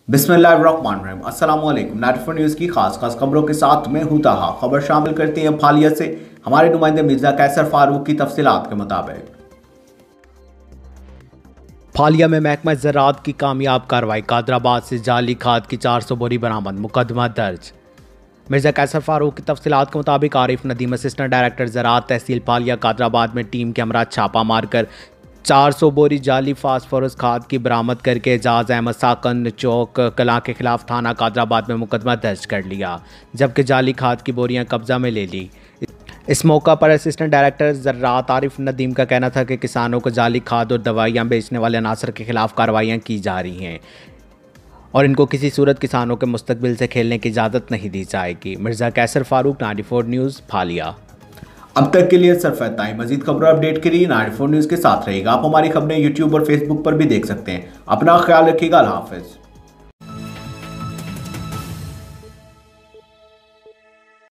बिस्मिल्लाहिर्रहमानिर्रहीम। अस्सलाम वालेकुम। 94 न्यूज़ की खास खबरों के साथ मैं हूं ताहा। खबर शामिल करते हैं फालिया से। हमारे नुमाइंदे मिर्जा कैसर फारूक की तफसीलात के मुताबिक फालिया में महकमा ज़राअत की कामयाब कार्रवाई, कादराबाद से जाली खाद की 400 बोरी बरामद, मुकदमा दर्ज। मिर्जा कैसर फारूक की तफसीलात के मुताबिक आरिफ नदीम असिस्टेंट डायरेक्टर ज़राअत तहसील फालिया कादराबाद में टीम के हमरा छापा मारकर 400 बोरी जाली फास्फोरस खाद की बरामद करके एजाज अहमद साकन चौक कला के खिलाफ थाना कादराबाद में मुकदमा दर्ज कर लिया, जबकि जाली खाद की बोरियां कब्जा में ले ली। इस मौका पर असिस्टेंट डायरेक्टर ज़राअत आरिफ नदीम का कहना था कि किसानों को जाली खाद और दवाइयाँ बेचने वाले अनासर के खिलाफ कार्रवाइयाँ की जा रही हैं और इनको किसी सूरत किसानों के मुस्तकबिल से खेलने की इजाज़त नहीं दी जाएगी। मिर्ज़ा कैसर फारूक, 94 न्यूज़, फालिया। अब तक के लिए सिर्फ इतना ही। मजीद खबरों अपडेट के लिए 94 न्यूज़ के साथ रहेगा। आप हमारी खबरें यूट्यूब और फेसबुक पर भी देख सकते हैं। अपना ख्याल रखिएगा। अल्लाह हाफ़िज़।